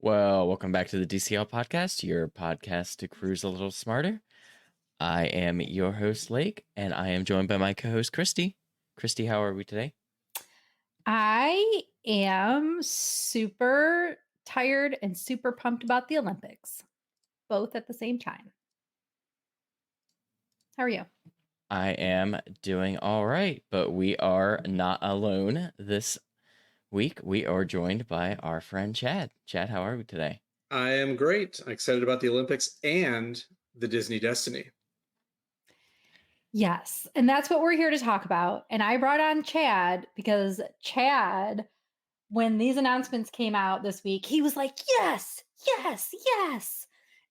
Well, welcome back to the DCL Podcast, your podcast to cruise a little smarter. I am your host, Lake, and I am joined by my co-host, Christy. Christy, how are we today? I am super tired and super pumped about the Olympics, both at the same time. How are you? I am doing all right, but we are not alone this week. We are joined by our friend, Chad. Chad, how are we today? I am great. I'm excited about the Olympics and the Disney Destiny. Yes, and that's what we're here to talk about. And I brought on Chad because Chad, when these announcements came out this week, he was like, yes, yes, yes.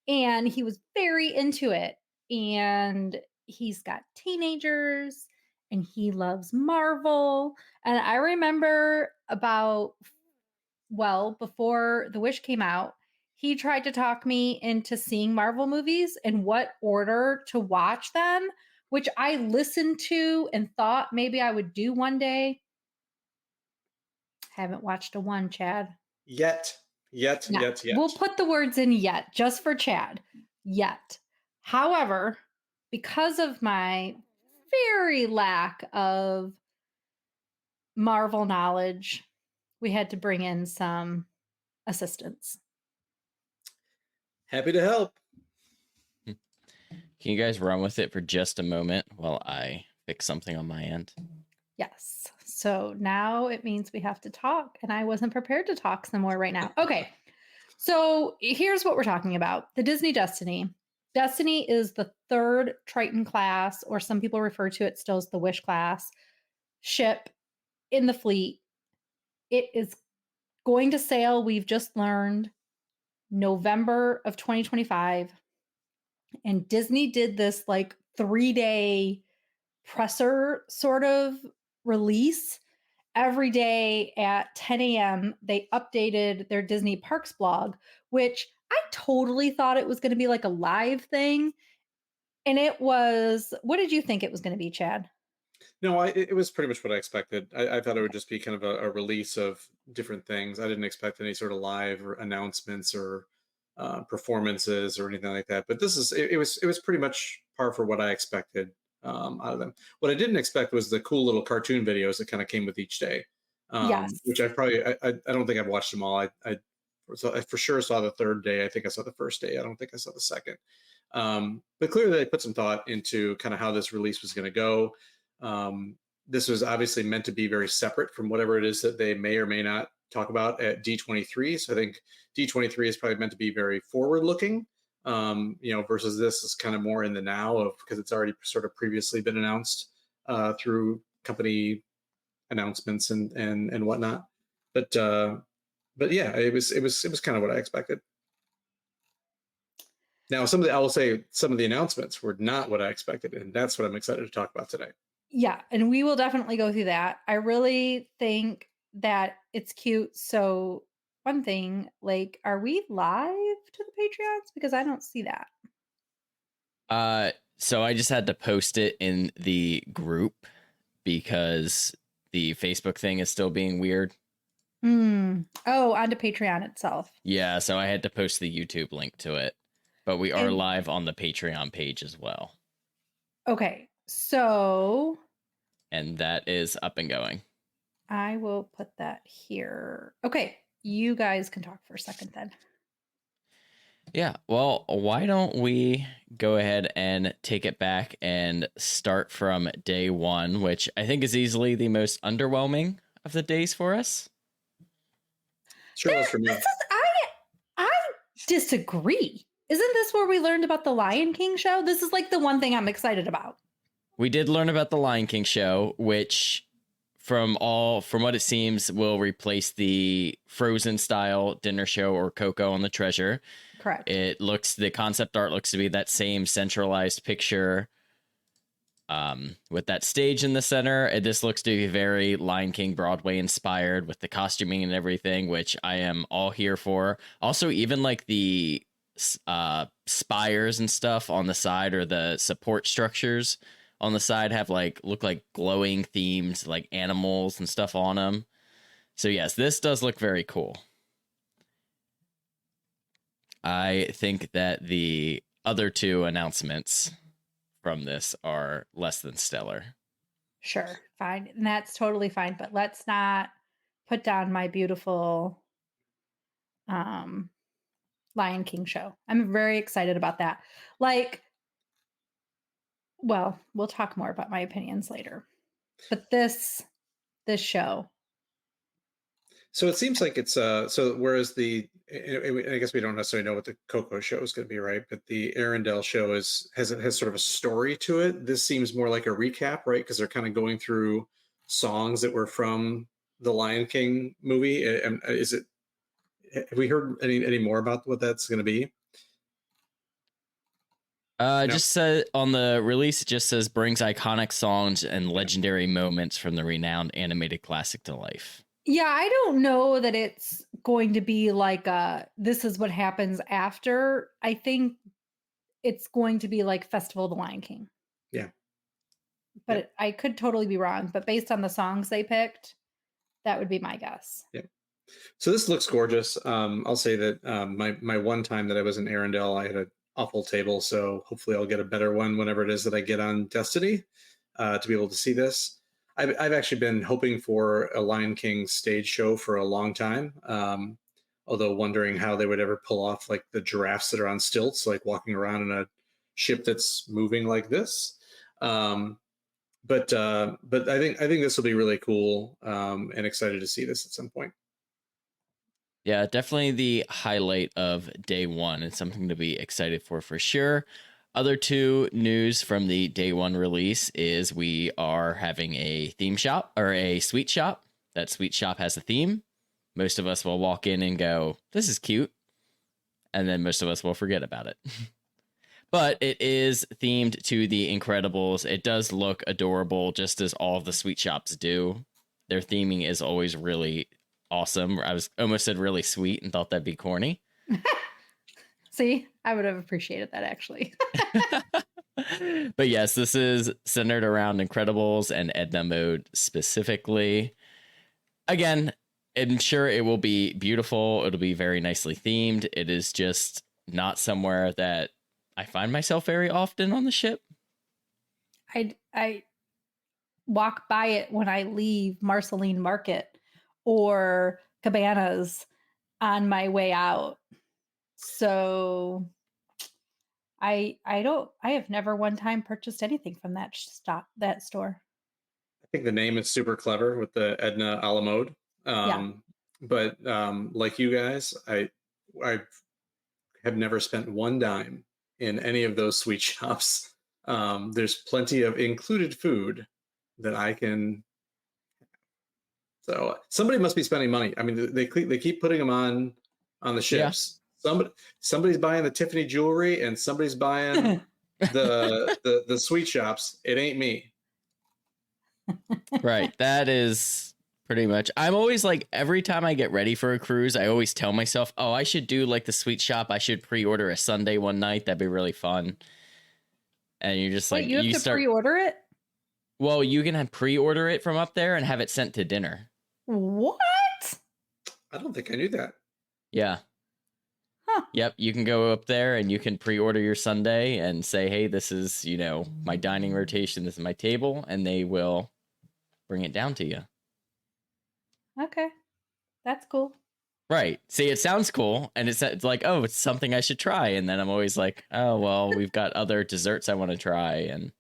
And he was very into it. And he's got teenagers and he loves Marvel. And I remember before The Wish came out, he tried to talk me into seeing Marvel movies and what order to watch them, which I listened to and thought maybe I would do one day. Haven't watched a one, Chad. Yet. We'll put the words in yet, just for Chad. Yet. However, because of my very lack of Marvel knowledge, we had to bring in some assistance. Happy to help. Can you guys run with it for just a moment while I fix something on my end? Yes. So now it means we have to talk, and I wasn't prepared to talk some more right now. Okay. So here's what we're talking about. The Disney Destiny. Destiny is the third Triton class, or some people refer to it still as the Wish class ship in the fleet. It is going to sail, we've just learned, November of 2025. And Disney did this like 3-day presser sort of release. Every day at 10 a.m., they updated their Disney Parks blog, which I totally thought it was going to be like a live thing. And it was, what did you think it was going to be, Chad? No, it was pretty much what I expected. I thought it would just be kind of a release of different things. I didn't expect any sort of live or announcements or performances or anything like that. But it was pretty much par for what I expected out of them. What I didn't expect was the cool little cartoon videos that kind of came with each day. Yes. Which I don't think I've watched them all. I for sure saw the third day. I think I saw the first day. I don't think I saw the second. But clearly they put some thought into kind of how this release was going to go. This was obviously meant to be very separate from whatever it is that they may or may not talk about at D23. So I think D23 is probably meant to be very forward looking, versus this is kind of more in the now because it's already sort of previously been announced through company announcements and whatnot. But yeah, it was kind of what I expected. Now, I will say some of the announcements were not what I expected, and that's what I'm excited to talk about today. Yeah, and we will definitely go through that. I really think that it's cute. So one thing, like, are we live to the Patreons? Because I don't see that. So I just had to post it in the group because the Facebook thing is still being weird. Oh, onto Patreon itself. Yeah, so I had to post the YouTube link to it. But we are live on the Patreon page as well. Okay, so... And that is up and going. I will put that here. Okay, you guys can talk for a second then. Yeah, well, why don't we go ahead and take it back and start from day one, which I think is easily the most underwhelming of the days for us. Sure, that's for me. I disagree. Isn't this where we learned about the Lion King show? This is like the one thing I'm excited about. We did learn about the Lion King show, which from what it seems will replace the Frozen style dinner show or Coco on the Treasure. Correct. The concept art looks to be that same centralized picture with that stage in the center. This looks to be very Lion King Broadway inspired with the costuming and everything, which I am all here for. Also, even like the spires and stuff on the side, or the support structures on the side, look like glowing themed like animals and stuff on them. So yes, this does look very cool. I think that the other two announcements from this are less than stellar. Sure, fine. And that's totally fine. But let's not put down my beautiful Lion King show. I'm very excited about that. Like, well, we'll talk more about my opinions later. But this show. So it seems like it's so whereas I guess we don't necessarily know what the Coco show is going to be, right? But the Arendelle show has sort of a story to it. This seems more like a recap, right? Because they're kind of going through songs that were from the Lion King movie. And is it? Have we heard any more about what that's going to be? No. Just said on the release, it just says brings iconic songs and legendary moments from the renowned animated classic to life. Yeah, I don't know that it's going to be like this is what happens after. I think it's going to be like Festival of the Lion King. Yeah. But I could totally be wrong. But based on the songs they picked, that would be my guess. Yeah. So this looks gorgeous. I'll say that my one time that I was in Arendelle, I had an awful table. So hopefully I'll get a better one whenever it is that I get on Destiny to be able to see this. I've actually been hoping for a Lion King stage show for a long time, although wondering how they would ever pull off like the giraffes that are on stilts, like walking around in a ship that's moving like this. But I think this will be really cool, and excited to see this at some point. Yeah, definitely the highlight of day one. It's something to be excited for sure. Other two news from the day one release is we are having a theme shop or a sweet shop. That sweet shop has a theme. Most of us will walk in and go, this is cute. And then most of us will forget about it. But it is themed to the Incredibles. It does look adorable, just as all of the sweet shops do. Their theming is always really awesome. I was almost said really sweet and thought that'd be corny. See, I would have appreciated that actually. But yes, this is centered around Incredibles and Edna mode specifically. Again, I'm sure it will be beautiful. It'll be very nicely themed. It is just not somewhere that I find myself very often on the ship. I walk by it when I leave Marceline Market or Cabanas on my way out. So I have never one time purchased anything from that store. I think the name is super clever with the Edna a la mode. But like you guys, I have never spent one dime in any of those sweet shops. There's plenty of included food that I can. So somebody must be spending money. I mean, they keep putting them on the ships. Yeah. Somebody's buying the Tiffany jewelry and somebody's buying the sweet shops. It ain't me. Right. That is pretty much. I'm always like, every time I get ready for a cruise, I always tell myself, oh, I should do like the sweet shop. I should pre-order a sundae one night. That'd be really fun. And you're just like, you have to pre-order it? Well, you can pre-order it from up there and have it sent to dinner. What? I don't think I knew that. Yeah. Huh. Yep. You can go up there and you can pre-order your sundae and say, hey, this is, my dining rotation. This is my table. And they will bring it down to you. Okay. That's cool. Right. See, it sounds cool. And it's like, oh, it's something I should try. And then I'm always like, oh, well, we've got other desserts I want to try. And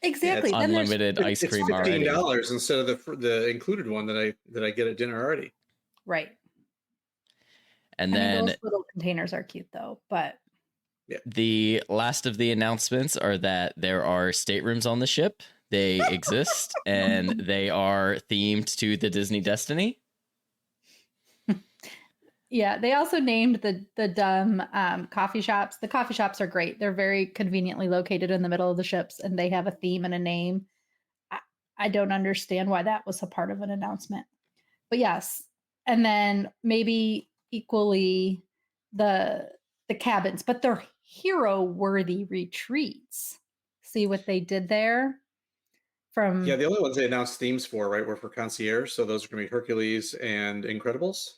exactly. Yeah, unlimited ice cream it's already. $15 instead of the included one that I get at dinner already. Right. And then those little containers are cute though, but the last of the announcements are that there are staterooms on the ship. They exist and they are themed to the Disney Destiny. Yeah, they also named the dumb coffee shops. The coffee shops are great. They're very conveniently located in the middle of the ships and they have a theme and a name. I don't understand why that was a part of an announcement. But yes, and then maybe equally the cabins, but they're hero-worthy retreats. See what they did there? The only ones they announced themes for, right, were for concierge. So those are going to be Hercules and Incredibles.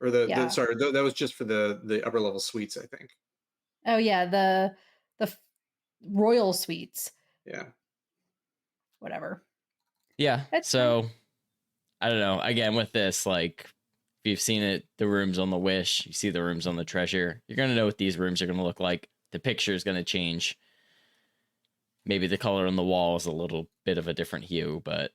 or that was just for the upper level suites, I think. Oh yeah, the royal suites. Yeah. Whatever. Yeah. That's so I don't know. Again, with this, like, if you've seen it, the rooms on the Wish, you see the rooms on the Treasure, you're going to know what these rooms are going to look like. The picture is going to change. Maybe the color on the wall is a little bit of a different hue, but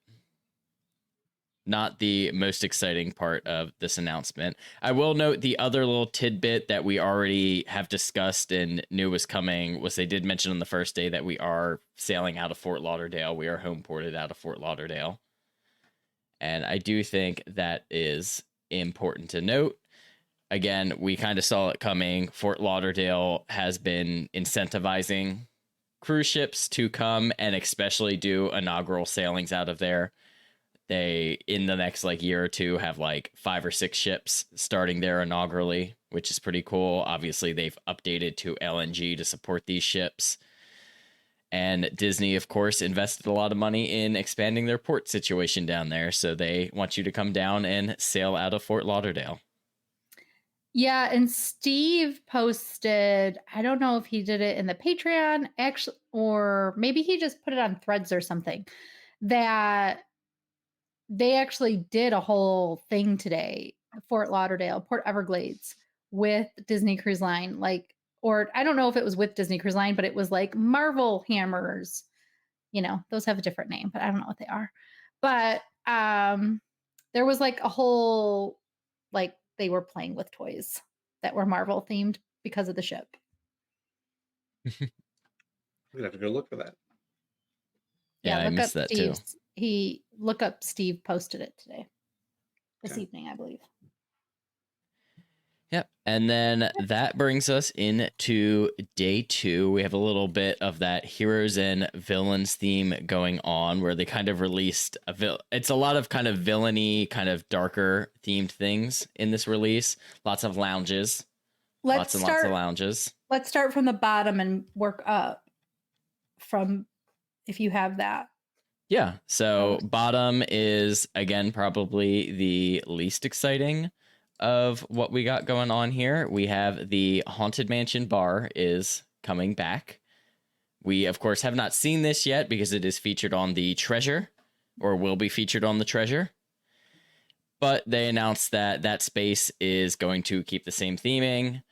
not the most exciting part of this announcement. I will note the other little tidbit that we already have discussed and knew was coming was they did mention on the first day that we are sailing out of Fort Lauderdale. We are home ported out of Fort Lauderdale. And I do think that is important to note. Again, we kind of saw it coming. Fort Lauderdale has been incentivizing cruise ships to come and especially do inaugural sailings out of there. They, in the next like year or two, have like 5 or 6 ships starting there inaugurally, which is pretty cool. Obviously, they've updated to LNG to support these ships. And Disney, of course, invested a lot of money in expanding their port situation down there. So they want you to come down and sail out of Fort Lauderdale. Yeah, and Steve posted, I don't know if he did it in the Patreon, actually, or maybe he just put it on Threads or something, that they actually did a whole thing today, Fort Lauderdale, Port Everglades, with Disney Cruise Line. Like, or I don't know if it was with Disney Cruise Line, but it was like Marvel hammers. You know, those have a different name, but I don't know what they are. But there was like a whole, like, they were playing with toys that were Marvel themed because of the ship. I'm gonna have to go look for that. Yeah, I missed that too. Look up Steve posted it today. This evening, I believe. Yep. And then that brings us into day 2. We have a little bit of that heroes and villains theme going on where they kind of released it's a lot of kind of villainy, kind of darker themed things in this release. Lots of lounges. Lots of lounges. Let's start from the bottom and work up from, if you have that. Yeah. So bottom is, again, probably the least exciting of what we got going on here. We have the Haunted Mansion bar is coming back. We, of course, have not seen this yet because it is featured on the Treasure, or will be featured on the Treasure. But they announced that that space is going to keep the same theming.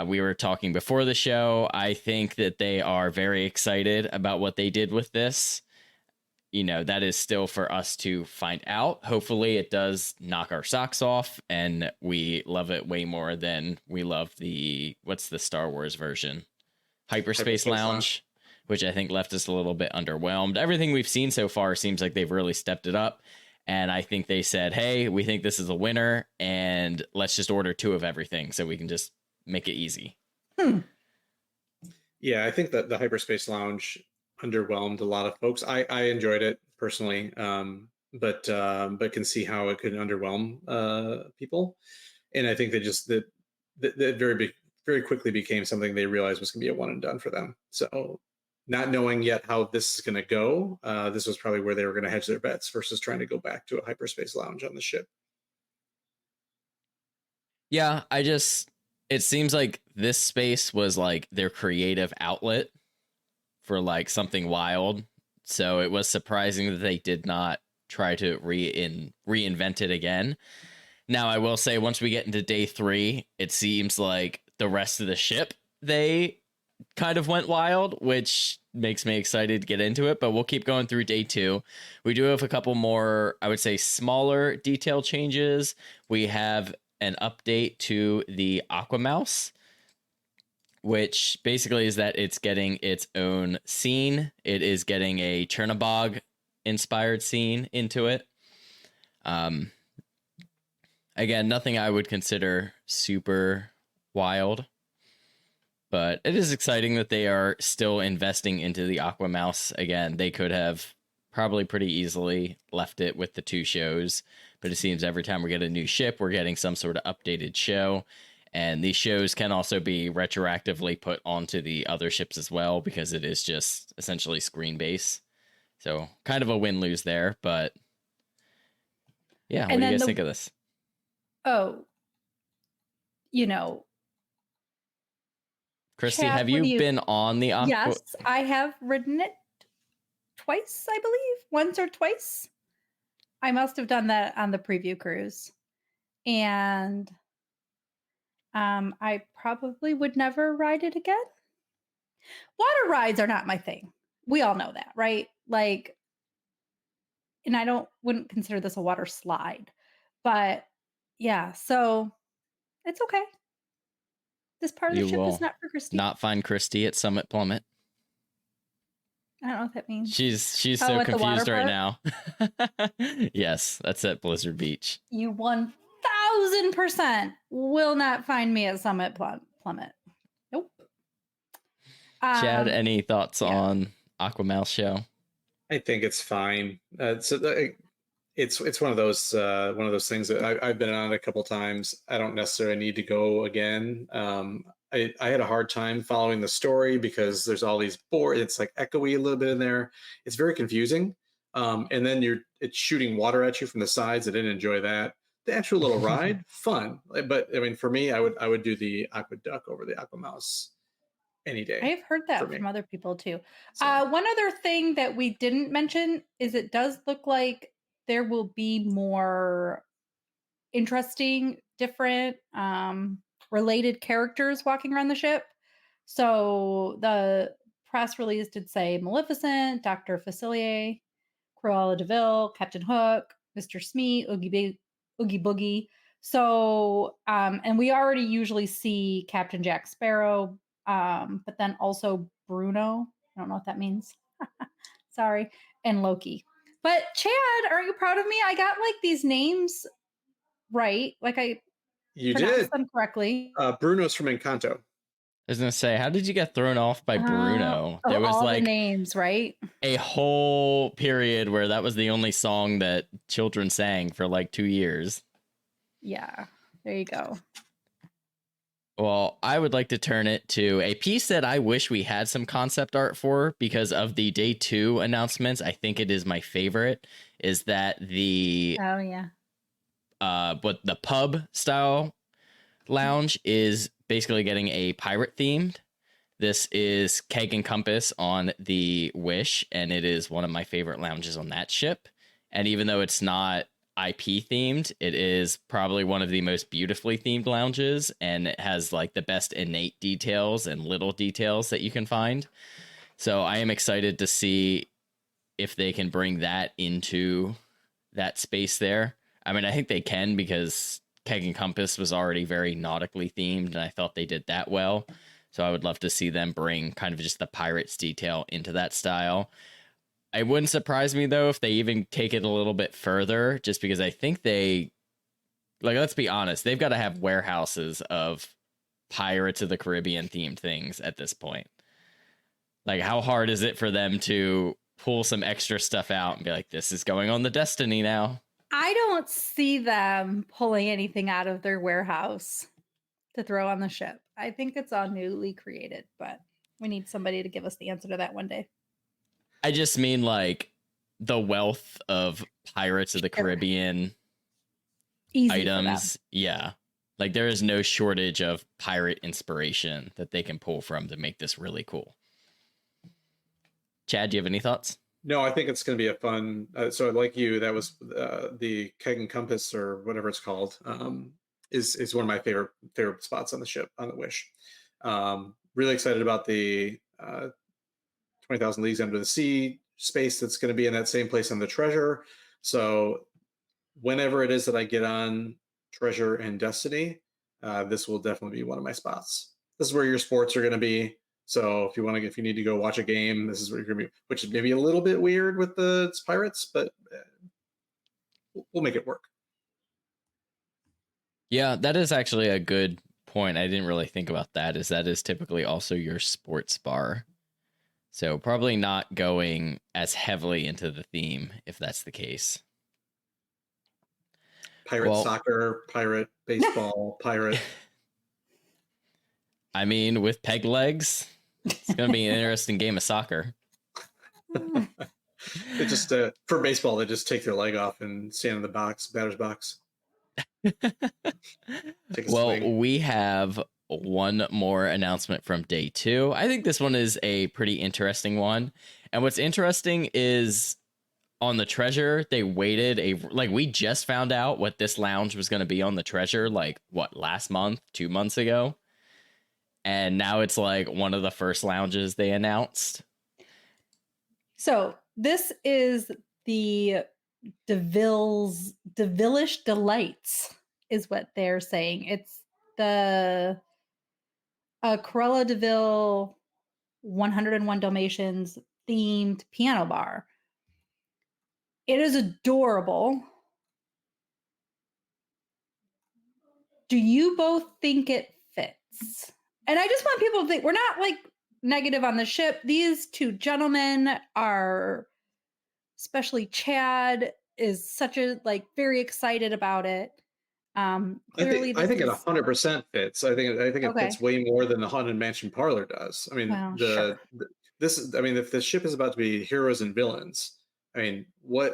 We were talking before the show. I think that they are very excited about what they did with this. You know, that is still for us to find out. Hopefully it does knock our socks off and we love it way more than we love what's the Star Wars version? Hyperspace Lounge, which I think left us a little bit underwhelmed. Everything we've seen so far seems like they've really stepped it up. And I think they said, hey, we think this is a winner and let's just order 2 of everything so we can just make it easy. Yeah, I think that the Hyperspace Lounge underwhelmed a lot of folks. I enjoyed it personally, but can see how it could underwhelm people. And I think that very quickly became something they realized was going to be a one and done for them. So not knowing yet how this is going to go, this was probably where they were going to hedge their bets versus trying to go back to a Hyperspace Lounge on the ship. Yeah, it seems like this space was like their creative outlet for like something wild. So it was surprising that they did not try to reinvent it again. Now, I will say once we get into day 3, it seems like the rest of the ship, they kind of went wild, which makes me excited to get into it, but we'll keep going through day 2. We do have a couple more, I would say, smaller detail changes. We have an update to the Aquamouse, which basically is that it's getting its own scene. It is getting a Chernobog inspired scene into it. Again, nothing I would consider super wild, but it is exciting that they are still investing into the Aquamouse. Again, they could have probably pretty easily left it with the 2 shows, but it seems every time we get a new ship, we're getting some sort of updated show. And these shows can also be retroactively put onto the other ships as well, because it is just essentially screen base. So kind of a win-lose there, but yeah, what do you guys think of this? Oh, you know, Christy, Chad, have what you do you? been on the aqua? Yes, I have ridden it twice, I believe, once or twice. I must have done that on the preview cruise. And I probably would never ride it again. Water rides are not my thing. We all know that, right? Like, and I wouldn't consider this a water slide, but yeah, so it's okay. This part of the You ship is will not for Christy. not find Christy at Summit Plummet. I don't know what that means. She's Oh, so at the water confused right park? now. Yes, that's at Blizzard Beach. You 1000% will not find me at Summit Plummet. Nope. Chad, any thoughts yeah. on Aquamouse show? I think it's fine. It's one of those things that I've been on a couple times. I don't necessarily need to go again. I had a hard time following the story because there's all these boards. It's like echoey a little bit in there. It's very confusing. And then it's shooting water at you from the sides. I didn't enjoy that. The actual little ride, fun. But I mean, for me, I would do the Aqueduct over the Aquamouse any day. I have heard that from other people too. So. One other thing that we didn't mention is it does look like there will be more interesting, different, related characters walking around the ship. So the press release did say Maleficent, Dr. Facilier, Cruella de Vil, Captain Hook, Mr. Smee, Oogie Boogie. So, and we already usually see Captain Jack Sparrow, but then also Bruno. I don't know what that means. Sorry. And Loki. But Chad, are you proud of me? I got like these names right. Like You pronounced did them correctly. Bruno's from Encanto. I was gonna say, how did you get thrown off by Bruno? There was all like the names, right? a whole period where that was the only song that children sang for like 2 years. Yeah, there you go. Well, I would like to turn it to a piece that I wish we had some concept art for because of the day 2 announcements. I think it is my favorite. Is that the what the pub style lounge is basically getting a pirate themed. This is Keg and Compass on the Wish, and it is one of my favorite lounges on that ship. And even though it's not IP themed, it is probably one of the most beautifully themed lounges, and it has like the best innate details and little details that you can find. So I am excited to see if they can bring that into that space there. I mean, I think they can because Keg and Compass was already very nautically themed, and I thought they did that well. So I would love to see them bring kind of just the pirates detail into that style. It wouldn't surprise me, though, if they even take it a little bit further, just because I think let's be honest, they've got to have warehouses of Pirates of the Caribbean themed things at this point. Like, how hard is it for them to pull some extra stuff out and be like, this is going on the Destiny now? I don't see them pulling anything out of their warehouse to throw on the ship. I think it's all newly created, but we need somebody to give us the answer to that one day. I just mean like the wealth of Pirates of the Caribbean items. Yeah. Like there is no shortage of pirate inspiration that they can pull from to make this really cool. Chad, do you have any thoughts? No, I think it's going to be a fun. So like you, that was the Keg and Compass or whatever it's called. Is one of my favorite spots on the ship on the Wish. Really excited about the 20,000 Leagues Under the Sea space that's going to be in that same place on the Treasure. So whenever it is that I get on Treasure and Destiny, this will definitely be one of my spots. This is where your sports are going to be. So if you need to go watch a game, this is where you're going to be, which is maybe a little bit weird with the pirates, but we'll make it work. Yeah, that is actually a good point. I didn't really think about that. That is typically also your sports bar. So probably not going as heavily into the theme if that's the case. Pirate soccer, pirate baseball, pirate. I mean, with peg legs, it's going to be an interesting game of soccer. They just for baseball, they just take their leg off and stand in the batter's box. Take a Well, swing. we have one more announcement from day 2. I think this one is a pretty interesting one. And what's interesting is on the Treasure, they waited we just found out what this lounge was going to be on the Treasure, last month, 2 months ago. And now it's one of the first lounges they announced. So this is the DeVillish Delights is what they're saying. It's the Cruella DeVille 101 Dalmatians themed piano bar. It is adorable. Do you both think it fits? And I just want people to think we're not negative on the ship. These two gentlemen are, especially Chad, is such a very excited about it. Clearly, I think it 100% fits. I think it fits way more than the Haunted Mansion parlor does. I mean, if the ship is about to be heroes and villains, I mean,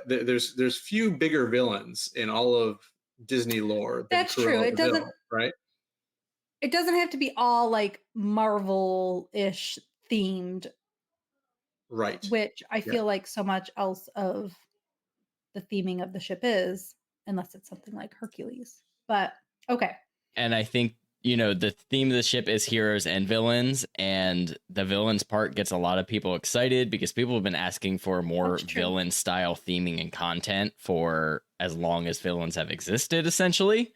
there's few bigger villains in all of Disney lore. That's true. It doesn't, right? It doesn't have to be all Marvel-ish themed, right? Which I feel like so much else of the theming of the ship is, unless it's something like Hercules. But okay. And I think the theme of the ship is heroes and villains, and the villains part gets a lot of people excited because people have been asking for more villain style theming and content for as long as villains have existed, essentially.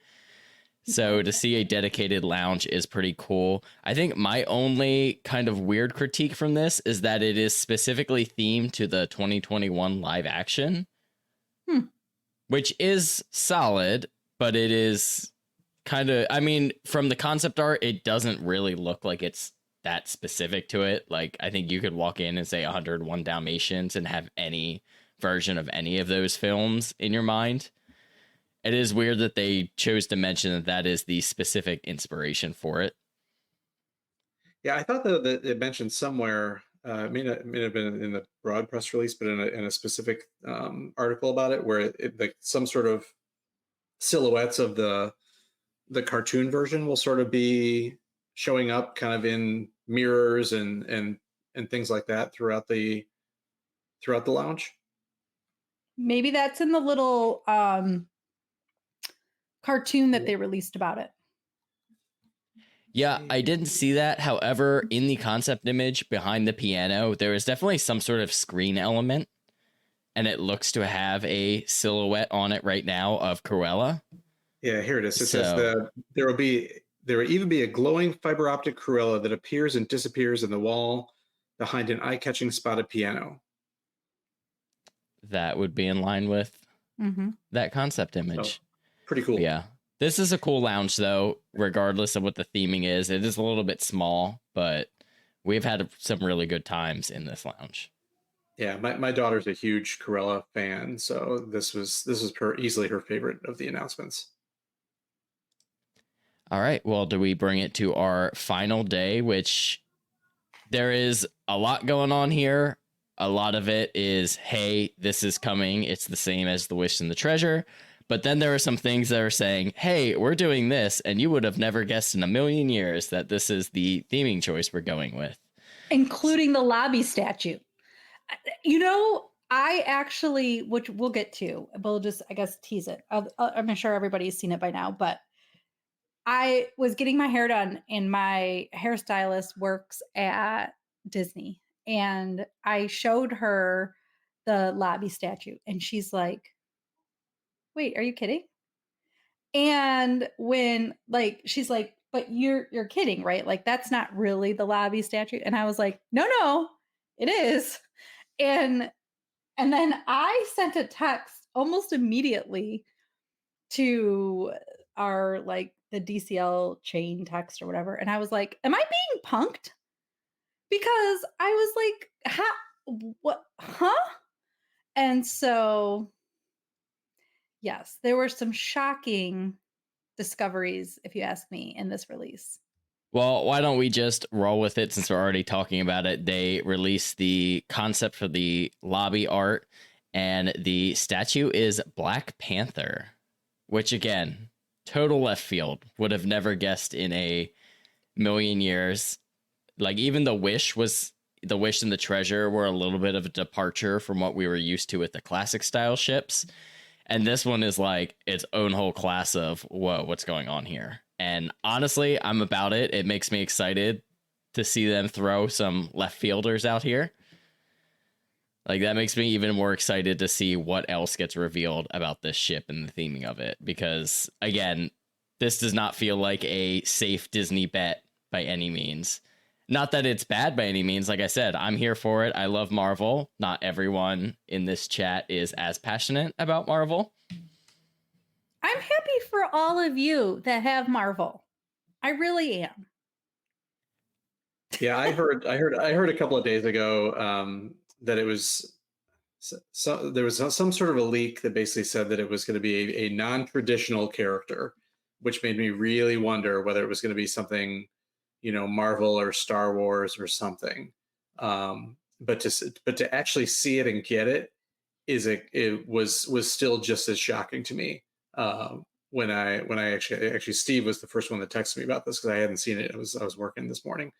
So to see a dedicated lounge is pretty cool. I think my only kind of weird critique from this is that it is specifically themed to the 2021 live action, which is solid, but it is kind of, from the concept art, it doesn't really look like it's that specific to it. I think you could walk in and say 101 Dalmatians and have any version of any of those films in your mind. It is weird that they chose to mention that is the specific inspiration for it. Yeah, I thought that it mentioned somewhere, it may have been in the broad press release, but in a specific article about it, where some sort of silhouettes of the cartoon version will sort of be showing up kind of in mirrors and things like that throughout the lounge. Maybe that's in the little cartoon that they released about it. Yeah, I didn't see that. However, in the concept image behind the piano, there is definitely some sort of screen element, and it looks to have a silhouette on it right now of Cruella. Yeah, here it is. It says there will even be a glowing fiber optic Cruella that appears and disappears in the wall behind an eye-catching spotted piano. That would be in line with that concept image. So, pretty cool. Yeah. This is a cool lounge, though, regardless of what the theming is. It is a little bit small, but we've had some really good times in this lounge. Yeah, my daughter's a huge Cruella fan, so this was easily her favorite of the announcements. All right. Well, do we bring it to our final day, which there is a lot going on here. A lot of it is, hey, this is coming. It's the same as The Wish and the Treasure. But then there are some things that are saying, hey, we're doing this, and you would have never guessed in a million years that this is the theming choice we're going with. Including the lobby statue. I actually, which we'll get to, we'll just, I guess, tease it. I'm sure everybody's seen it by now, but I was getting my hair done, and my hairstylist works at Disney. And I showed her the lobby statue, and she's like, wait, are you kidding? And when she's like, but you're kidding, right? That's not really the lobby statue. And I was like, no, it is. And then I sent a text almost immediately to our the DCL chain text or whatever. And I was like, am I being punked? Because I was like, what, huh? And so, yes, there were some shocking discoveries, if you ask me, in this release. Well, why don't we just roll with it since we're already talking about it? They released the concept for the lobby art, and the statue is Black Panther, which, again, total left field. Would have never guessed in a million years. Like even the Wish and the Treasure were a little bit of a departure from what we were used to with the classic style ships. And this one is like its own whole class of, whoa, what's going on here? And honestly, I'm about it. It makes me excited to see them throw some left fielders out here. Like that makes me even more excited to see what else gets revealed about this ship and the theming of it. Because again, this does not feel like a safe Disney bet by any means. Not that it's bad by any means. Like I said, I'm here for it. I love Marvel. Not everyone in this chat is as passionate about Marvel. I'm happy for all of you that have Marvel. I really am. Yeah, I heard a couple of days ago that it was there was some sort of a leak that basically said that it was going to be a non-traditional character, which made me really wonder whether it was going to be something, Marvel or Star Wars or something. But to actually see it and get it was still just as shocking to me. When I actually Steve was the first one that texted me about this because I hadn't seen it. I was working this morning,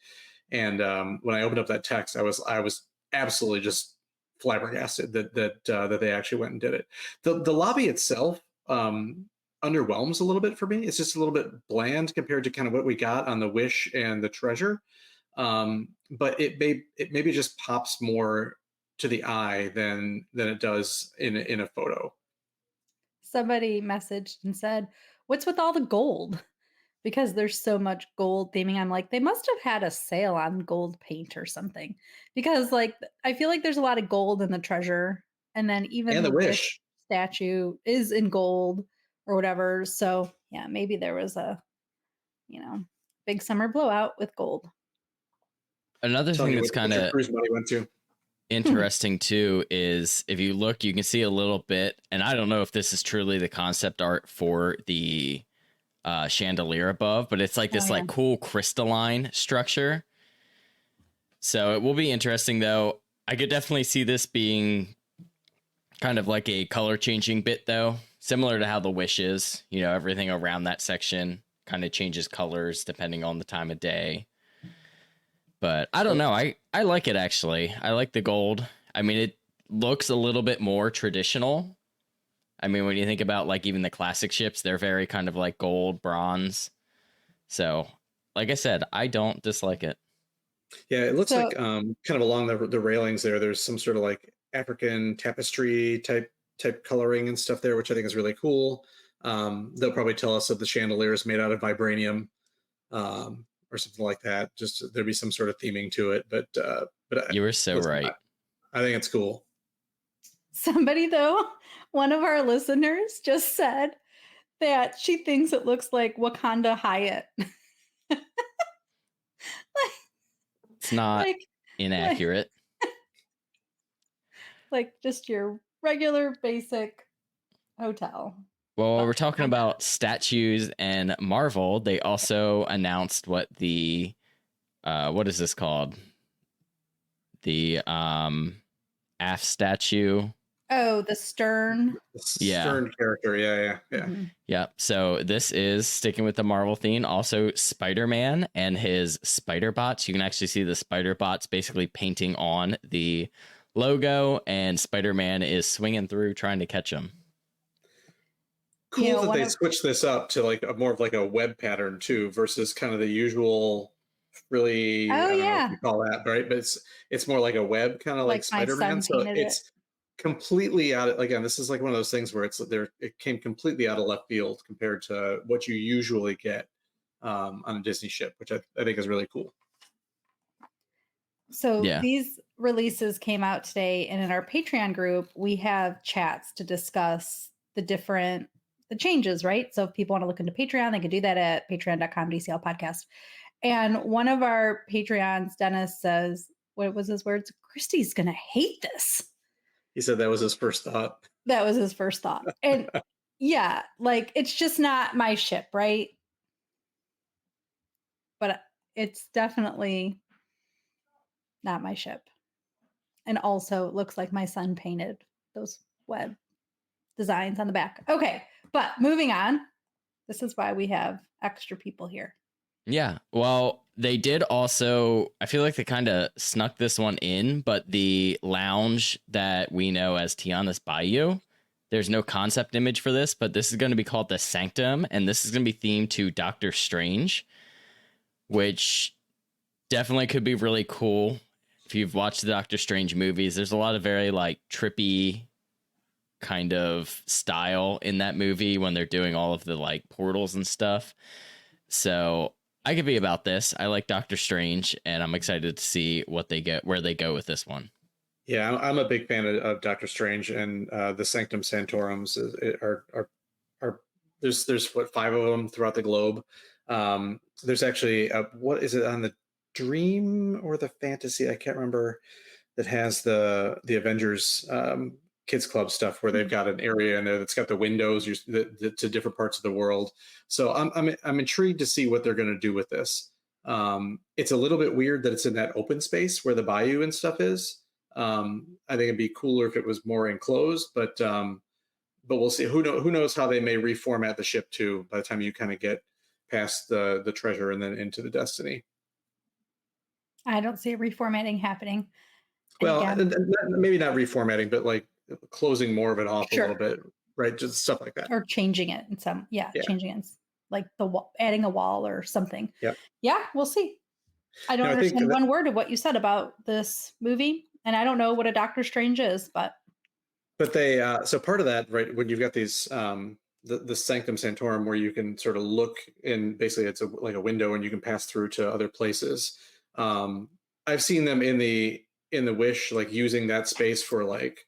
and when I opened up that text, I was absolutely just flabbergasted that they actually went and did it. The lobby itself underwhelms a little bit for me. It's just a little bit bland compared to kind of what we got on the Wish and the Treasure. But it maybe just pops more to the eye than it does in a photo. Somebody messaged and said, "What's with all the gold?" Because there's so much gold theming. I'm like, they must have had a sale on gold paint or something. Because like I feel like there's a lot of gold in the Treasure, and then even the Wish statue is in gold or whatever. So yeah, maybe there was a big summer blowout with gold. Another thing that's kind of interesting too is if you look, you can see a little bit, and I don't know if this is truly the concept art for the chandelier above, but it's like this like cool crystalline structure. So it will be interesting though. I could definitely see this being kind of like a color changing bit though, similar to how the Wish is. Everything around that section kind of changes colors depending on the time of day. But I don't know. I like it, actually. I like the gold. I mean, it looks a little bit more traditional. I mean, when you think about like even the classic ships, they're very kind of like gold, bronze. So, like I said, I don't dislike it. Yeah, it looks like kind of along the railings there's some sort of like African tapestry type coloring and stuff there, which I think is really cool. They'll probably tell us that the chandelier is made out of vibranium. Or something like that. Just there'd be some sort of theming to it, but you were so right. I think it's cool. Somebody though, one of our listeners just said that she thinks it looks like Wakanda Hyatt. It's not inaccurate. Like just your regular basic hotel. Well, while we're talking about statues and Marvel, they also announced what the what is this called? The aft statue. Oh, the Stern. Stern character. Yeah. Mm-hmm. Yeah. So this is sticking with the Marvel theme. Also, Spider-Man and his spider bots. You can actually see the spider bots basically painting on the logo, and Spider-Man is swinging through trying to catch them. Cool that they switched this up to like more of like a web pattern too, versus kind of the usual really I don't know what you call that, right? But it's more like a web kind of like Spider-Man. So it's completely out of, again, this is like one of those things where it came completely out of left field compared to what you usually get on a Disney ship, which I think is really cool. So these releases came out today, and in our Patreon group, we have chats to discuss the changes, right? So if people want to look into Patreon, they can do that at patreon.com DCL Podcast. And one of our Patreons, Dennis, says, what was his words? Christy's going to hate this. He said that was his first thought. That was his first thought. And yeah, like it's just not my ship, right? But it's definitely not my ship. And also it looks like my son painted those web designs on the back. Okay. But moving on, This is why we have extra people here. Yeah. Well, they did also, I feel like they kind of snuck this one in, but the lounge that we know as Tiana's Bayou, there's no concept image for this, but this is going to be called the Sanctum, and this is going to be themed to Doctor Strange, which definitely could be really cool. If you've watched the Doctor Strange movies, there's a lot of very like trippy kind of style in that movie when they're doing all of the like portals and stuff. So I could be about this. I like Doctor Strange, and I'm excited to see what they get, where they go with this one. Yeah, I'm a big fan of Doctor Strange, and the Sanctum Santorums are there's what, 5 of them throughout the globe. There's actually what is it on the Dream or the Fantasy? I can't remember. That has the Avengers Kids Club stuff where they've got an area in there that's got the windows to different parts of the world. So I'm intrigued to see what they're going to do with this. It's a little bit weird that it's in that open space where the bayou and stuff is. I think it'd be cooler if it was more enclosed, but we'll see. Who knows how they may reformat the ship too by the time you kind of get past the treasure and then into the Destiny. I don't see a reformatting happening. Well, and maybe not reformatting, but like closing more of it off Sure. a little bit, right? Just stuff like that. Or changing it in some, changing it, like adding a wall or something. Yep. Yeah, we'll see. I don't understand one word of what you said about this movie, and I don't know what a Doctor Strange is, but they so part of that, right? When you've got these the Sanctum Sanctorum, where you can sort of look in, basically it's like a window, and you can pass through to other places. I've seen them in the Wish, like using that space for like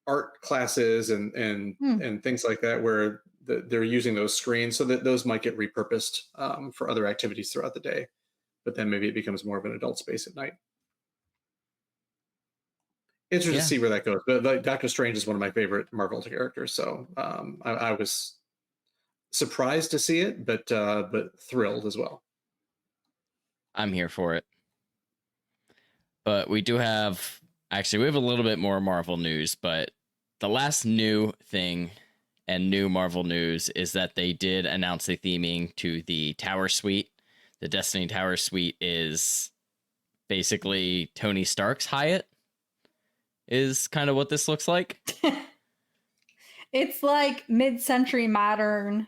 art classes and things like that, where they're using those screens, so that those might get repurposed for other activities throughout the day, but then maybe it becomes more of an adult space at night. Interesting to see where that goes. But like, Doctor Strange is one of my favorite Marvel characters, so I was surprised to see it, but thrilled as well. I'm here for it. But we do have, actually, we have a little bit more Marvel news, but the last new thing and new Marvel news is that they did announce the theming to the Tower Suite. The Destiny Tower Suite is basically Tony Stark's Hyatt, is kind of what this looks like. It's like mid-century modern.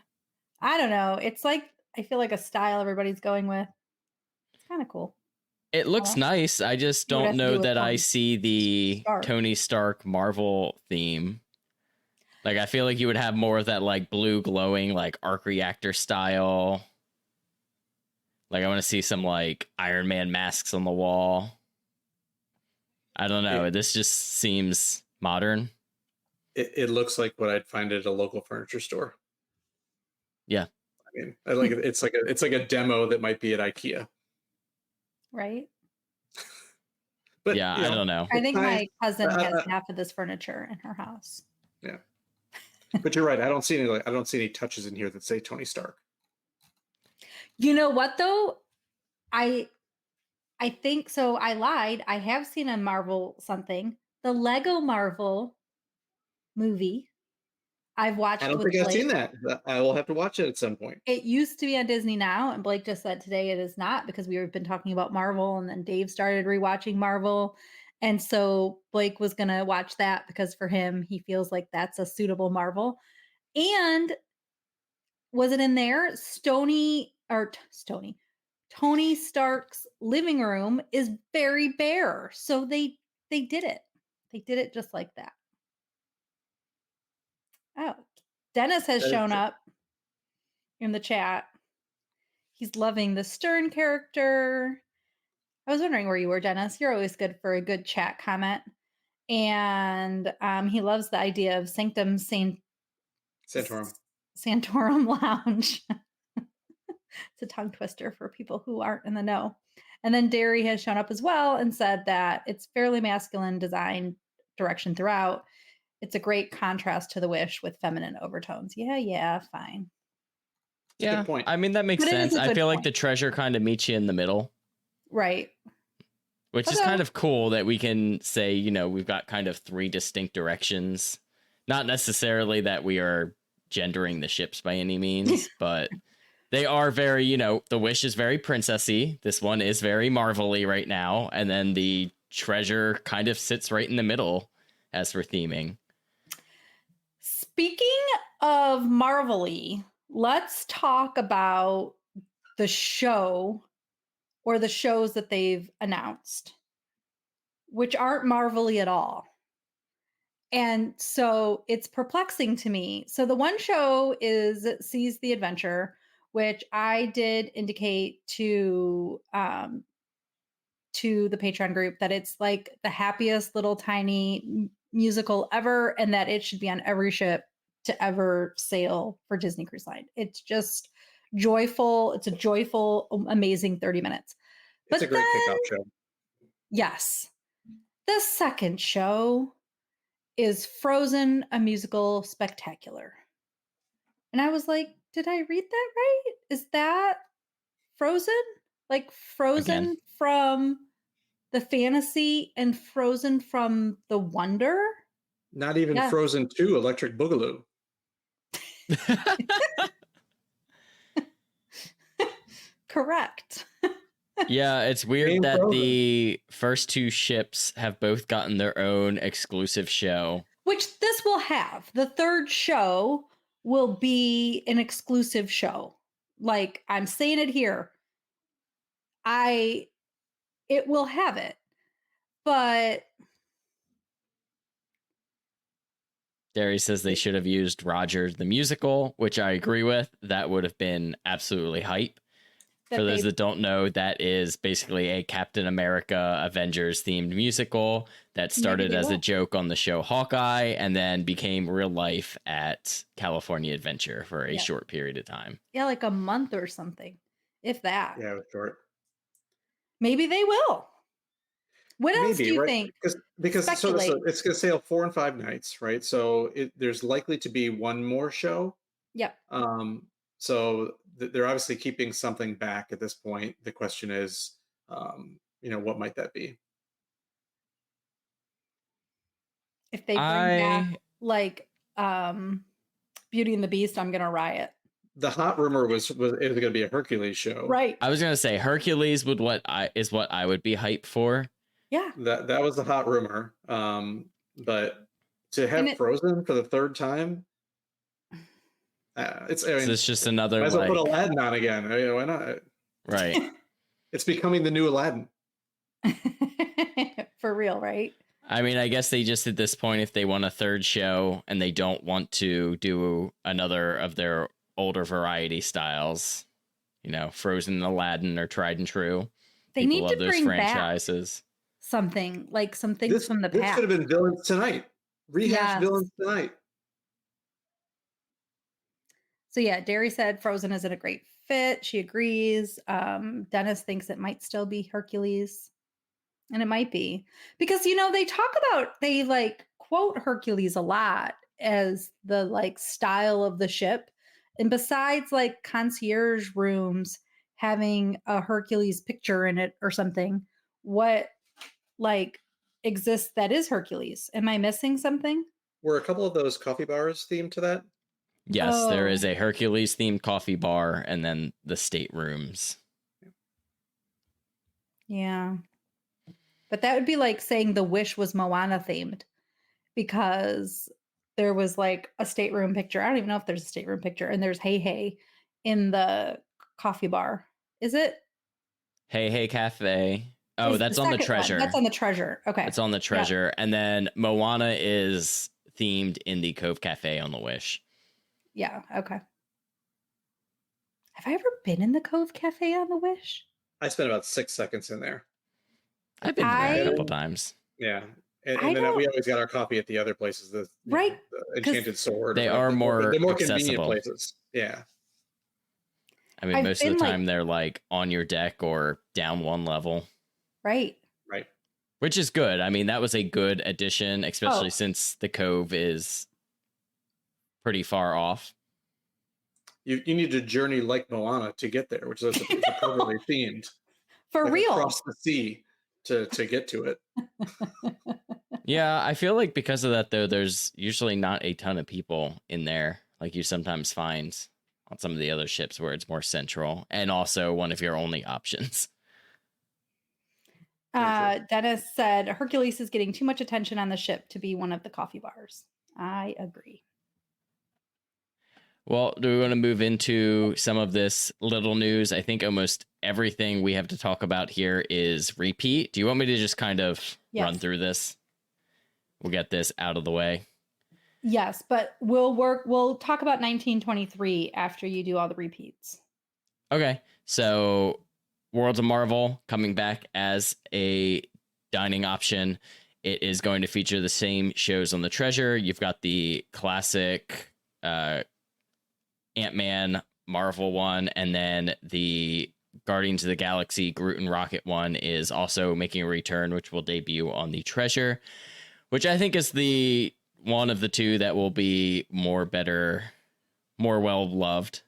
I don't know. It's like, I feel like a style everybody's going with. It's kind of cool. It looks nice. I just don't know that I see the Tony Stark Marvel theme. Like, I feel like you would have more of that like blue glowing, like arc reactor style. Like, I want to see some like Iron Man masks on the wall. I don't know. This just seems modern. It looks like what I'd find at a local furniture store. Yeah. I mean, I like it. It's like a demo that might be at IKEA. Right. But yeah, I don't know. I think my cousin has half of this furniture in her house. Yeah. But you're right. I don't see any touches in here that say Tony Stark. You know what though? I think so. I lied. I have seen a Marvel something. The Lego Marvel movie. I've watched. I don't think I've seen that. I will have to watch it at some point. It used to be on Disney Now, and Blake just said today it is not, because we've been talking about Marvel, and then Dave started rewatching Marvel. And so Blake was going to watch that because for him, he feels like that's a suitable Marvel. And was it in there? Tony Stark's living room is very bare. So they did it. They did it just like that. Oh, Dennis has shown up in the chat. He's loving the Stern character. I was wondering where you were, Dennis. You're always good for a good chat comment. And he loves the idea of Sanctum Santorum Lounge. It's a tongue twister for people who aren't in the know. And then Derry has shown up as well and said that it's fairly masculine design direction throughout. It's a great contrast to the Wish with feminine overtones. Yeah, fine. Yeah, good point. I mean, that makes sense. I feel like the treasure kind of meets you in the middle. Right. Which is kind of cool that we can say, we've got kind of 3 distinct directions. Not necessarily that we are gendering the ships by any means, but they are very, you know, the Wish is very princessy. This one is very Marvel-y right now. And then the Treasure kind of sits right in the middle as for theming. Speaking of Marvel-y, let's talk about the show or the shows that they've announced, which aren't Marvel-y at all. And so it's perplexing to me. So the one show is Seize the Adventure, which I did indicate to the Patreon group that it's like the happiest little tiny musical ever, and that it should be on every ship to ever sail for Disney Cruise Line. It's just joyful. It's a joyful, amazing 30 minutes. It's a great kickoff show. Yes. The second show is Frozen, a musical spectacular. And I was like, did I read that right? Is that Frozen? Like Frozen Again. from the fantasy and Frozen from the wonder? Not even Frozen 2, Electric Boogaloo. Correct. Yeah, it's weird that the first two ships have both gotten their own exclusive show. Which this will have. The third show will be an exclusive show. Like, I'm saying it here. It will have it. But Derry says they should have used Roger the Musical, which I agree with. That would have been absolutely hype. For those that don't know, that is basically a Captain America Avengers themed musical that started as a joke on the show Hawkeye and then became real life at California Adventure for a short period of time. Yeah, like a month or something, if that. Yeah, it was short. Maybe they will. What else do you think? Because so it's going to sail 4 and 5 nights, right? So there's likely to be one more show. Yep. So they're obviously keeping something back at this point. The question is, what might that be? If they bring back like Beauty and the Beast, I'm gonna riot. The hot rumor was it was going to be a Hercules show, right? I was gonna say Hercules is what I would be hyped for. Yeah, that was the hot rumor. But to have Frozen for the third time. It's just another. Might as well put Aladdin on again. I mean, why not? Right. It's becoming the new Aladdin. For real, right? I mean, I guess they just at this point, if they want a third show and they don't want to do another of their older variety styles, Frozen and Aladdin are tried and true. They People need love to those bring franchises. Back something like some things from the past. This could have been Villains Tonight. Rehash Villains Tonight. So yeah, Derry said Frozen isn't a great fit. She agrees. Dennis thinks it might still be Hercules. And it might be. Because, they like quote Hercules a lot as the like style of the ship. And besides like concierge rooms having a Hercules picture in it or something, what like exists that is Hercules? Am I missing something? Were a couple of those coffee bars themed to that? Yes, there is a Hercules themed coffee bar and then the staterooms. Yeah. But that would be like saying the Wish was Moana themed because there was like a stateroom picture. I don't even know if there's a stateroom picture and there's Hey Hey in the coffee bar. Is it? Hey Hey Cafe. Oh, that's on the Treasure. That's on the Treasure. Okay. It's on the Treasure. Yeah. And then Moana is themed in the Cove Cafe on the Wish. Yeah. Okay. Have I ever been in the Cove Cafe on the Wish? I spent about 6 seconds in there. I've been there a couple times. Yeah. And then we always got our coffee at the other places, the Enchanted Sword. They are more convenient places. Yeah. I mean, most of the time they're like on your deck or down one level. Right. Right. Which is good. I mean, that was a good addition, especially since the Cove is pretty far off. You need to journey like Moana to get there, which is appropriately themed. For real. Across the sea to get to it. Yeah, I feel like because of that, though, there's usually not a ton of people in there. like you sometimes find on some of the other ships where it's more central and also one of your only options. Dennis said Hercules is getting too much attention on the ship to be one of the coffee bars. I agree. Well, do we want to move into some of this little news? I think almost everything we have to talk about here is repeat. Do you want me to just kind of run through this? We'll get this out of the way. Yes, but we'll talk about 1923 after you do all the repeats. Okay. So Worlds of Marvel coming back as a dining option. It is going to feature the same shows on the Treasure. You've got the classic Ant-Man Marvel one, and then the Guardians of the Galaxy Groot and Rocket one is also making a return, which will debut on the Treasure, which I think is the one of the two that will be more well loved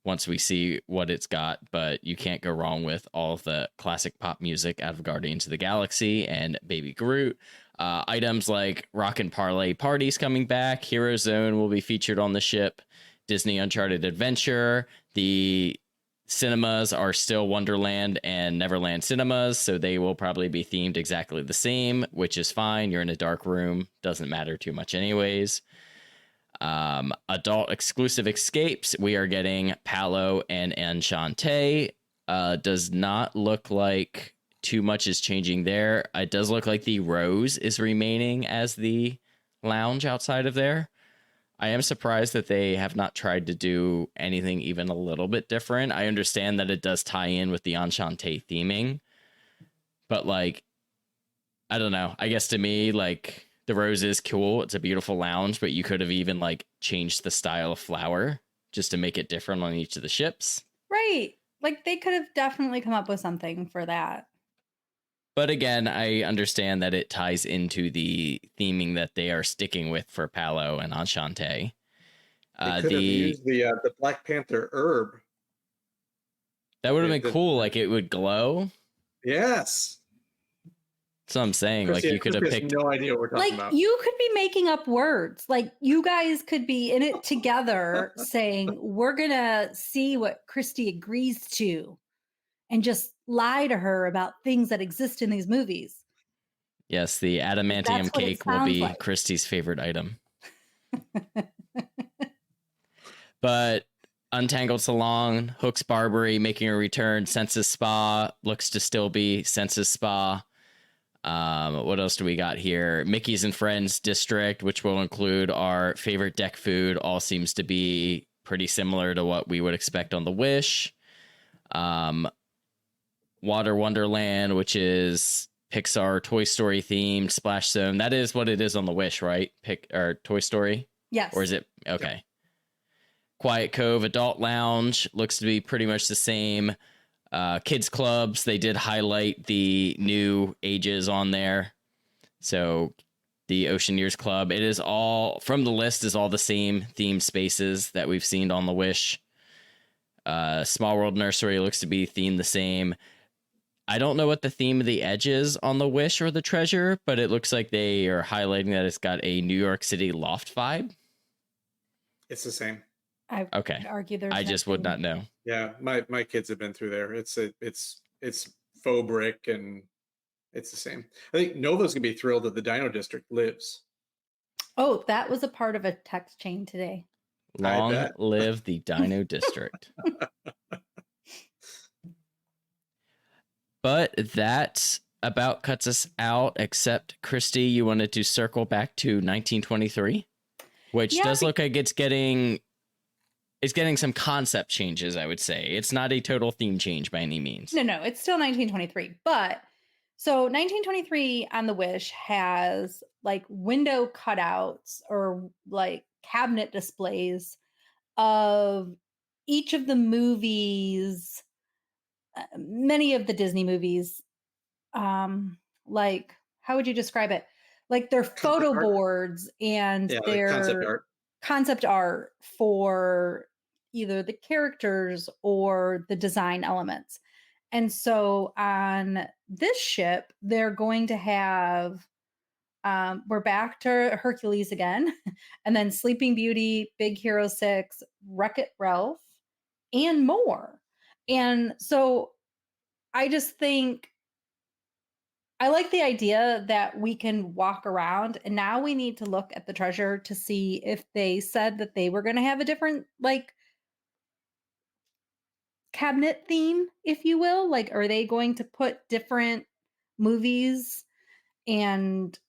once we see what it's got. But you can't go wrong with all of the classic pop music out of Guardians of the Galaxy and Baby Groot. Items like Rockin' Parlay Parties coming back. Hero Zone will be featured on the ship. Disney Uncharted Adventure. The cinemas are still Wonderland and Neverland cinemas, so they will probably be themed exactly the same, which is fine. You're in a dark room. Doesn't matter too much anyways. Adult exclusive escapes. We are getting Palo and Enchante. Does not look like too much is changing there. It does look like the Rose is remaining as the lounge outside of there. I am surprised that they have not tried to do anything even a little bit different. I understand that it does tie in with the Enchante theming, but like, I don't know. I guess to me, like, the Rose is cool. It's a beautiful lounge, but you could have even like changed the style of flower just to make it different on each of the ships. Right. Like they could have definitely come up with something for that. But again, I understand that it ties into the theming that they are sticking with for Palo and Enchante. They could have used the Black Panther herb. That would have been cool. Like it would glow. Yes. That's what I'm saying. Christy, like you could have picked. No idea what we're talking about. You could be making up words. Like you guys could be in it together saying, we're going to see what Christy agrees to and just lie to her about things that exist in these movies. Yes, the adamantium cake will be like Christy's favorite item. But Untangled Salon, Hook's Barbery making a return. Senses Spa looks to still be Senses Spa. What else do we got here? Mickey's and Friends District, which will include our favorite deck food. All seems to be pretty similar to what we would expect on the Wish. Water Wonderland, which is Pixar Toy Story themed. Splash Zone. That is what it is on the Wish, right? Toy Story? Yes. Or is it? Okay. Yeah. Quiet Cove Adult Lounge looks to be pretty much the same. Kids clubs, they did highlight the new ages on there. So the Oceaneers Club, it is all from the list is all the same themed spaces that we've seen on the Wish. Small World Nursery looks to be themed the same. I don't know what the theme of the edge is on the Wish or the Treasure, but it looks like they are highlighting that it's got a New York City loft vibe. It's the same. I would argue there's I just would not know. Yeah, my kids have been through there. It's faux brick and it's the same. I think Nova's gonna be thrilled that the Dino District lives. Oh, that was a part of a text chain today. Long live the Dino District. But that about cuts us out, except Christy, you wanted to circle back to 1923, which does look like it's getting some concept changes, I would say. It's not a total theme change by any means. No, it's still 1923. But so 1923 on the Wish has like window cutouts or like cabinet displays of each of the movies, many of the Disney movies. Like, how would you describe it? Like their photo boards and their concept art for either the characters or the design elements. And so on this ship, they're going to have We're back to Hercules again, and then Sleeping Beauty, Big Hero 6, Wreck-It Ralph, and more. And so I just think I like the idea that we can walk around, and now we need to look at the treasure to see if they said that they were going to have a different like cabinet theme, if you will. Like, are they going to put different movies and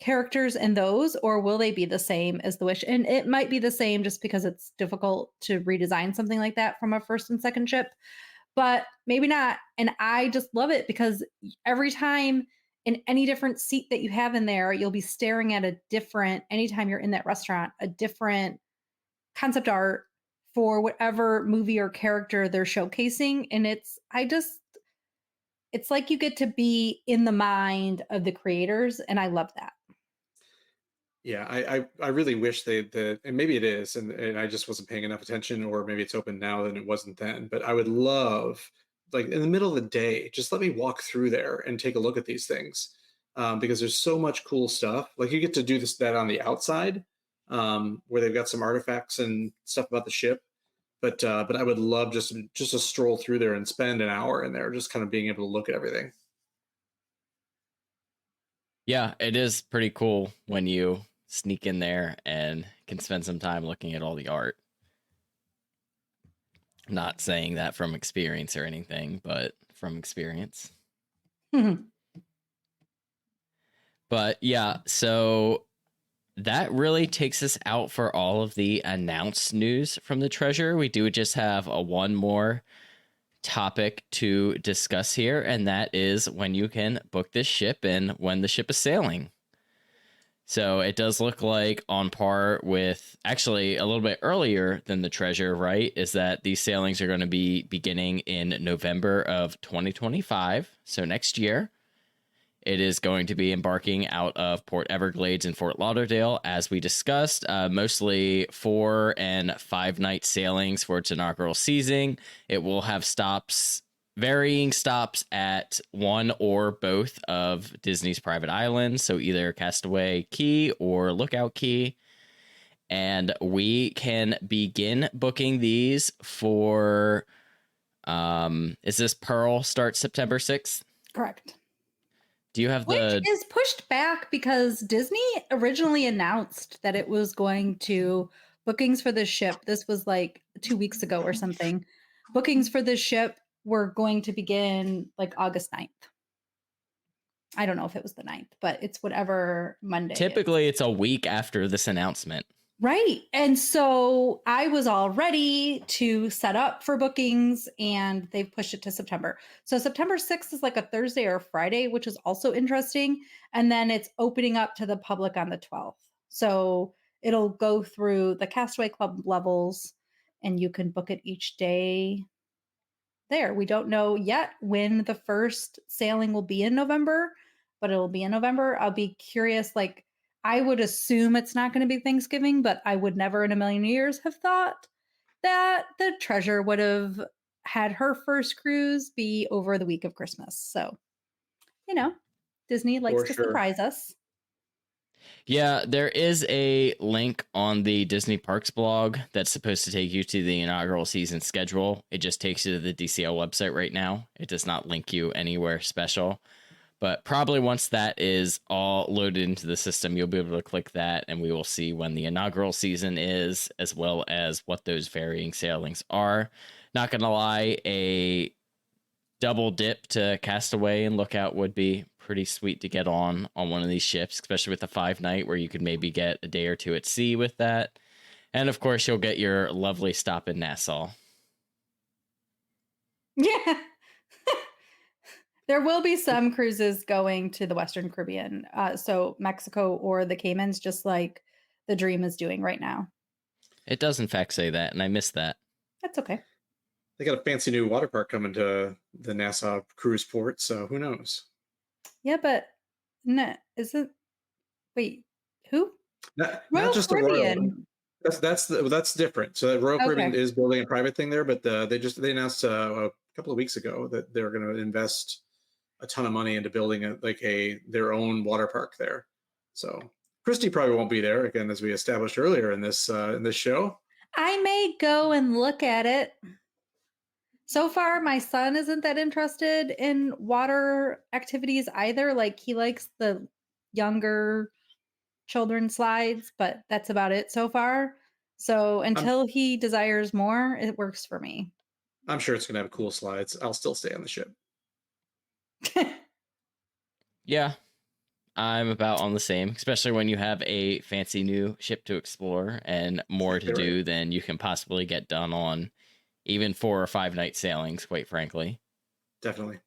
characters in those, or will they be the same as the Wish? And it might be the same just because it's difficult to redesign something like that from a first and second ship, but maybe not. And I just love it because every time in any different seat that you have in there, you'll be staring at a different, anytime you're in that restaurant, a different concept art for whatever movie or character they're showcasing. And it's like you get to be in the mind of the creators, and I love that. Yeah, I really wish and maybe it is, and I just wasn't paying enough attention, or maybe it's open now and it wasn't then. But I would love, like in the middle of the day, just let me walk through there and take a look at these things, because there's so much cool stuff. Like you get to do that on the outside, where they've got some artifacts and stuff about the ship. But I would love just to stroll through there and spend an hour in there, just kind of being able to look at everything. Yeah, it is pretty cool when you sneak in there and can spend some time looking at all the art. Not saying that from experience or anything, but from experience. But yeah, so that really takes us out for all of the announced news from the treasure. We do just have one more topic to discuss here, and that is when you can book this ship and when the ship is sailing. So it does look like on par with, actually a little bit earlier than the treasure, right? Is that these sailings are going to be beginning in November of 2025. So next year. It is going to be embarking out of Port Everglades and Fort Lauderdale, as we discussed, mostly 4 and 5 night sailings for its inaugural season. It will have varying stops at one or both of Disney's private islands, so either Castaway Cay or Lookout Cay. And we can begin booking these for, is this Pearl starts September 6th? Correct. Do you have Which is pushed back because Disney originally announced that it was going to bookings for this ship. This was like 2 weeks ago or something. Bookings for this ship were going to begin like August 9th. I don't know if it was the 9th, but it's whatever Monday. Typically, it's a week after this announcement. Right. And so I was all ready to set up for bookings, and they've pushed it to September. So September 6th is like a Thursday or Friday, which is also interesting. And then it's opening up to the public on the 12th. So it'll go through the Castaway Club levels, and you can book it each day there. We don't know yet when the first sailing will be in November, but it'll be in November. I'll be curious, like, I would assume it's not going to be Thanksgiving, but I would never in a million years have thought that the treasure would have had her first cruise be over the week of Christmas. So, Disney likes to surprise us. Yeah, there is a link on the Disney Parks blog that's supposed to take you to the inaugural season schedule. It just takes you to the DCL website right now. It does not link you anywhere special. But probably once that is all loaded into the system, you'll be able to click that, and we will see when the inaugural season is, as well as what those varying sailings are. Not going to lie, a double dip to Castaway and Lookout would be pretty sweet to get on one of these ships, especially with a 5 night where you could maybe get a day or two at sea with that. And of course, you'll get your lovely stop in Nassau. Yeah. There will be some cruises going to the Western Caribbean, so Mexico or the Caymans, just like the Dream is doing right now. It does, in fact, say that, and I missed that. That's okay. They got a fancy new water park coming to the Nassau cruise port, so who knows? Yeah, but no, isn't? Wait, who? Not just Caribbean. That's different. So Royal Caribbean is building a private thing there, but they announced a couple of weeks ago that they're going to invest a ton of money into building their own water park there. So Christy probably won't be there again, as we established earlier in this show. I may go and look at it. So far, my son isn't that interested in water activities either. Like, he likes the younger children slides, but that's about it so far. So until he desires more, it works for me. I'm sure it's going to have cool slides. I'll still stay on the ship. Yeah, I'm about on the same, especially when you have a fancy new ship to explore and more to do than you can possibly get done on even 4 or 5 night sailings, quite frankly. Definitely.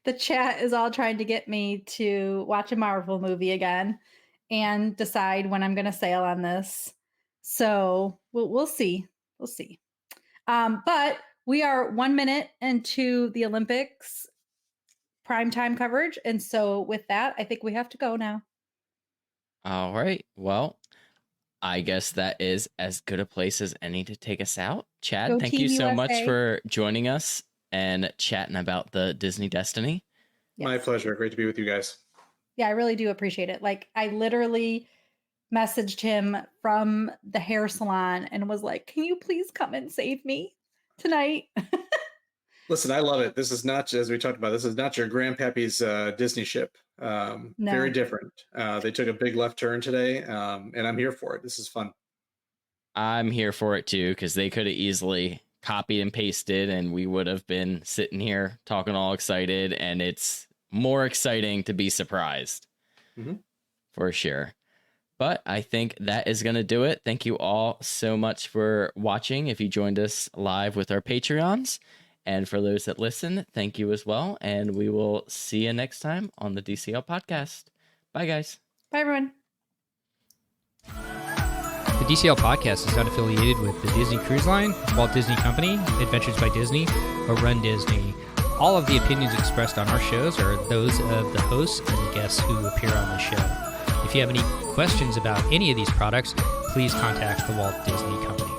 The chat is all trying to get me to watch a Marvel movie again and decide when I'm going to sail on this. So we'll see. We'll see. But we are 1 minute into the Olympics primetime coverage. And so with that, I think we have to go now. All right. Well, I guess that is as good a place as any to take us out. Chad, Go thank Team you so USA. much for joining us and chatting about the Disney Destiny. Yes. My pleasure. Great to be with you guys. Yeah, I really do appreciate it. Like, I literally messaged him from the hair salon and was like, can you please come and save me tonight? Listen, I love it. This is not, as we talked about, this is not your grandpappy's Disney ship. No. Very different. They took a big left turn today, and I'm here for it. This is fun. I'm here for it too, because they could have easily copied and pasted and we would have been sitting here talking all excited, and it's more exciting to be surprised. For sure. But I think that is going to do it. Thank you all so much for watching. If you joined us live with our Patreons, and for those that listen, thank you as well. And we will see you next time on the DCL Podcast. Bye, guys. Bye, everyone. The DCL Podcast is not affiliated with the Disney Cruise Line, Walt Disney Company, Adventures by Disney, or Run Disney. All of the opinions expressed on our shows are those of the hosts and the guests who appear on the show. If you have any questions about any of these products, please contact the Walt Disney Company.